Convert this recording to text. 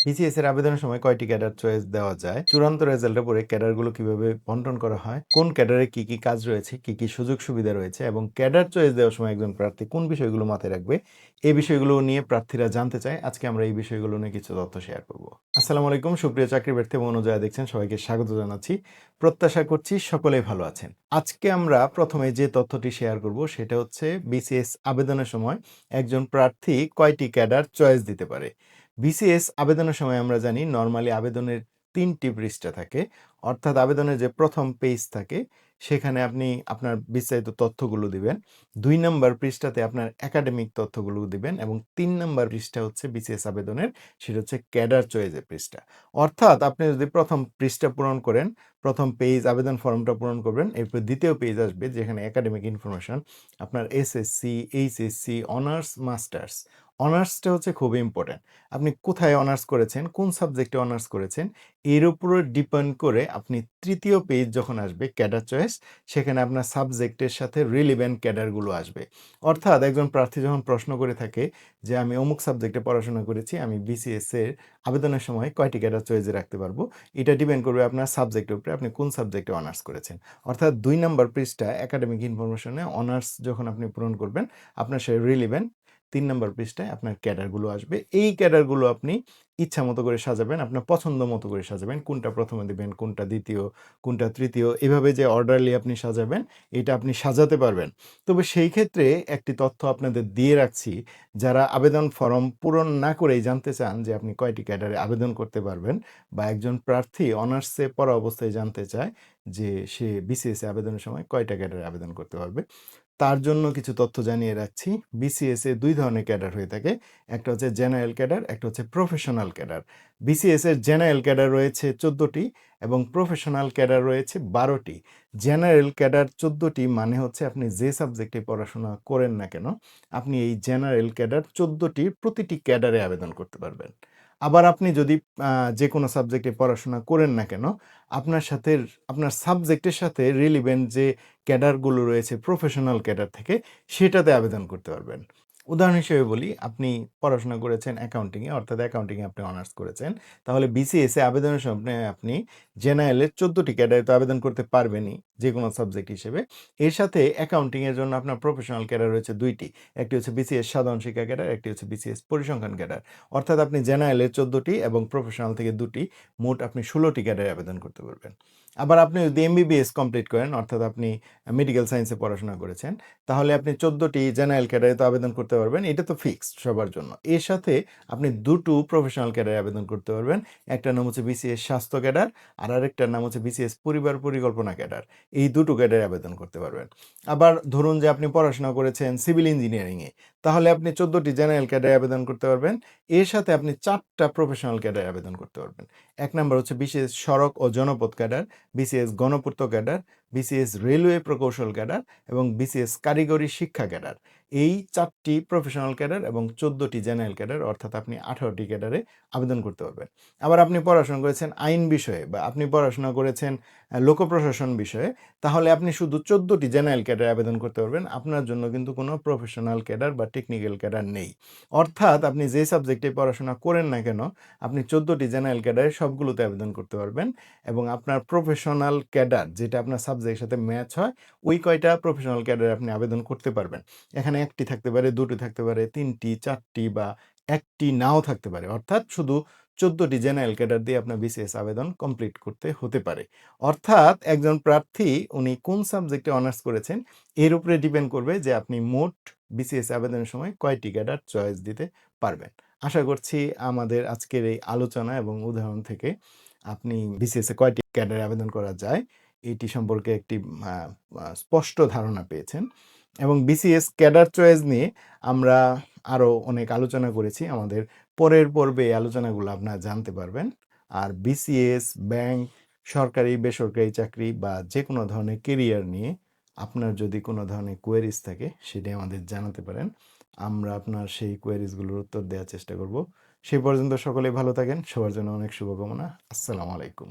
BCS এর আবেদনের সময় কয়টি ক্যাডার চয়েস দেওয়া যায়? চূড়ান্ত রেজাল্টের পরে ক্যাডারগুলো কিভাবে বন্টন করা হয়? কোন ক্যাডারে কি, কি কাজ রয়েছে? কি, কি সুযোগ সুবিধা রয়েছে? এবং ক্যাডার চয়েস দেওয়ার সময় একজন প্রার্থী কোন বিষয়গুলো মাথায় রাখবে? এই বিষয়গুলো নিয়ে প্রার্থীরা জানতে চায়। আজকে আমরা এই বিষয়গুলো নিয়ে কিছু তথ্য শেয়ার করব। আসসালামু আলাইকুম সুপ্রিয় চাকরি প্রার্থী এবং যারা দেখছেন সবাইকে স্বাগত জানাচ্ছি। প্রত্যাশা করছি সকলেই ভালো আছেন। আজকে আমরা প্রথমে যে তথ্যটি শেয়ার করব সেটা হচ্ছে বিসিএস আবেদনের সময় একজন প্রার্থী কয়টি ক্যাডার চয়েস দিতে পারে? বিসিএস আবেদনের সময় আমরা জানি নরমালি আবেদনের ৩ টি পৃষ্ঠা থাকে। অর্থাৎ আবেদনের যে ১ম পেজ থাকে সেখানে আপনি আপনার বিস্তারিত তথ্যগুলো দিবেন। ২ নাম্বার পৃষ্ঠাতে আপনার একাডেমিক তথ্যগুলো দিবেন এবং ৩ নাম্বার পৃষ্ঠা হচ্ছে বিসিএস আবেদনের, সেটা হচ্ছে ক্যাডার চয়েসের পৃষ্ঠা। অর্থাৎ আপনি যদি ১ম পৃষ্ঠা পূরণ করেন, ১ম পেজ আবেদন ফর্মটা পূরণ করবেন, এরপর ২য় পেজ আসবে যেখানে একাডেমিক ইনফরমেশন, আপনার এসএসসি, এইচএসসি, অনার্স, মাস্টার্স। অনার্সটা হচ্ছে খুবই ইম্পোর্টেন্ট। আপনি কোথায় অনার্স করেছেন, কোন সাবজেক্টে অনার্স করেছেন, এর উপরে ডিপেন্ড করে আপনি ৩য় পেজ যখন আসবে ক্যাডার চয়েস, সেখানে আপনার সাবজেক্টের সাথে রিলেভেন্ট ক্যাডারগুলো আসবে। অর্থাৎ একজন প্রার্থী যখন প্রশ্ন করে থাকে যে আমি অমুক সাবজেক্টে পড়াশোনা করেছি, আমি বিসিএস এর আবেদনের সময় কয়টি ক্যাডার চয়েসে রাখতে পারবো? এটা ডিপেন্ড করবে আপনার সাবজেক্টের উপরে, আপনি কোন সাবজেক্টে অনার্স করেছেন। অর্থাৎ ২ নাম্বার পৃষ্ঠা একাডেমিক ইনফরমেশনে অনার্স যখন আপনি পূরণ করবেন, আপনার সে রিলেভেন্ট ৩ নাম্বার পৃষ্ঠায় আপনার ক্যাডারগুলো আসবে। এই ক্যাডারগুলো আপনি ইচ্ছামতো করে সাজাবেন, আপনার পছন্দ মতো করে সাজাবেন। কোনটা ১ম এ দিবেন, কোনটা ২য়, কোনটা ৩য়, এভাবে যে অর্ডারলি আপনি সাজাবেন, এটা আপনি সাজাতে পারবেন। তবে সেই ক্ষেত্রে একটি তথ্য আপনাদের দিয়ে রাখছি, যারা আবেদন ফরম পূরণ না করেই জানতে চান যে আপনি কয়টি ক্যাডারে আবেদন করতে পারবেন, বা একজন প্রার্থী অনার্সে পড়া অবস্থায় জানতে চায় যে সে বিসিএস এ আবেদনের সময় কয়টা ক্যাডারে আবেদন করতে পারবে। তার জন্য কিছু তথ্য জানিয়ে রাখছি। বিসিএস এ ২ ধরনের ক্যাডার হয়ে থাকে। একটা হচ্ছে জেনারেল ক্যাডার, একটা হচ্ছে প্রফেশনাল ক্যাডার। বিসিএস এর জেনারেল ক্যাডার রয়েছে ১৪ টি এবং প্রফেশনাল ক্যাডার রয়েছে ১২ টি। জেনারেল ক্যাডার ১৪ টি মানে হচ্ছে আপনি যে সাবজেক্টে পড়াশোনা করেন না কেন, আপনি এই জেনারেল ক্যাডার ১৪ টির প্রতিটি ক্যাডারে আবেদন করতে পারবেন। আবার আপনি যদি যেকোনো সাবজেক্টে পড়াশোনা করেন না কেন, আপনার সাথে আপনার সাবজেক্টের সাথে রিলেভেন্ট যে ক্যাডারগুলো রয়েছে প্রফেশনাল ক্যাডার থেকে, সেটাতে আবেদন করতে পারবেন। উদাহরণ হিসেবে বলি, আপনি পড়াশোনা করেছেন অ্যাকাউন্টিংয়ে, অর্থাৎ অ্যাকাউন্টিংয়ে আপনি অনার্স করেছেন। তাহলে বিসিএস এ আবেদনের সময় আপনি জেনারেলের ১৪ টি ক্যাডারে তো আবেদন করতে পারবেনই যেকোনো সাবজেক্ট হিসেবে। এর সাথে অ্যাকাউন্টিংয়ের জন্য আপনার প্রফেশনাল ক্যাডার রয়েছে ২ টি। একটি হচ্ছে বিসিএস সাধারণ শিক্ষা ক্যাডার, একটি হচ্ছে বিসিএস পরিসংখ্যান ক্যাডার। অর্থাৎ আপনি জেনারেলের ১৪ টি এবং প্রফেশনাল থেকে ২ টি, মোট আপনি ১৬ টি ক্যাডারে আবেদন করতে পারবেন। আবার আপনি যদি এমবিবিএস কমপ্লিট করেন, অর্থাৎ আপনি মেডিকেল সায়েন্সে পড়াশোনা করেছেন, তাহলে আপনি ১৪ টি জেনারেল ক্যাডারে তো আবেদন করতে পারবেন। এটা তো ফিক্সড সবার জন্য। এর সাথে আপনি ২ টো প্রফেশনাল ক্যাডারে আবেদন করতে পারবেন। একটার নাম হচ্ছে বিসিএস স্বাস্থ্য ক্যাডার, আর আরেকটার নাম হচ্ছে বিসিএস পরিবার পরিকল্পনা ক্যাডার। এই ২ টো ক্যাডারে আবেদন করতে পারবেন। আবার ধরুন যে আপনি পড়াশোনা করেছেন সিভিল ইঞ্জিনিয়ারিংয়ে, তাহলে আপনি ১৪ টি জেনারেল ক্যাডারে আবেদন করতে পারবেন। এর সাথে আপনি ৪ টা প্রফেশনাল ক্যাডারে আবেদন করতে পারবেন। ১ নাম্বার হচ্ছে বিসিএস সড়ক ও জনপথ ক্যাডার, বিসিএস গণপূর্ত ক্যাডার, বিসিএস রেলওয়ে প্রকৌশল ক্যাডার এবং বিসিএস কারিগরি শিক্ষা ক্যাডার। এই ৪ টি প্রফেশনাল ক্যাডার এবং ১৪ টি জেনারেল ক্যাডার, অর্থাৎ আপনি ১৮ টি ক্যাডারে আবেদন করতে পারবেন। আবার আপনি পড়াশোনা করেছেন আইন বিষয়ে, বা আপনি পড়াশোনা করেছেন লোক প্রশাসন বিষয়ে, তাহলে আপনি শুধু ১৪ টি জেনারেল ক্যাডারে আবেদন করতে পারবেন। আপনার জন্য কিন্তু কোনো প্রফেশনাল ক্যাডার বা টেকনিক্যাল ক্যাডার নেই। অর্থাৎ আপনি যে সাবজেক্টে পড়াশোনা করেন না কেন, আপনি ১৪ টি জেনারেল ক্যাডারে সবগুলোতে আবেদন করতে পারবেন এবং আপনার প্রফেশনাল ক্যাডার যেটা আপনার সাবজেক্টের সাথে ম্যাচ হয়, ওই কয়টা প্রফেশনাল ক্যাডারে আপনি আবেদন করতে পারবেন। এখানে ১ টি থাকতে পারে, ২ টি থাকতে পারে, ৩ টি, ৪ টি বা ১ টি নাও থাকতে পারে। অর্থাৎ শুধু ১৪ টি জেনারেল ক্যাডার দিয়ে আপনার বিসিএস আবেদন কমপ্লিট করতে হতে পারে। অর্থাৎ একজন প্রার্থী উনি কোন সাবজেক্টে অনার্স করেছেন, এর উপরে ডিপেন্ড করবে যে আপনি মোট বিসিএস আবেদনের সময় কয়টি ক্যাডার চয়েস দিতে পারবেন। আশা করছি আমাদের আজকের এই আলোচনা এবং উদাহরণ থেকে আপনি বিসিএস এ কয়টি ক্যাডারে আবেদন করা যায়, এটি সম্পর্কে একটি আ আ স্পষ্ট ধারণা পেয়েছেন। এবং বিসিএস ক্যাডার চয়েস নিয়ে আমরা আরও অনেক আলোচনা করেছি। আমাদের পরের পর্বে এই আলোচনাগুলো আপনারা জানতে পারবেন। আর বিসিএস, ব্যাংক, সরকারি, বেসরকারি চাকরি বা যেকোনো ধরনের কেরিয়ার নিয়ে আপনার যদি কোনো ধরনের কোয়েরিজ থাকে, সেটি আমাদের জানাতে পারেন। আমরা আপনার সেই কোয়েরিজগুলোর উত্তর দেওয়ার চেষ্টা করব। সেই পর্যন্ত সকলেই ভালো থাকেন। সবার জন্য অনেক শুভকামনা। আসসালামু আলাইকুম।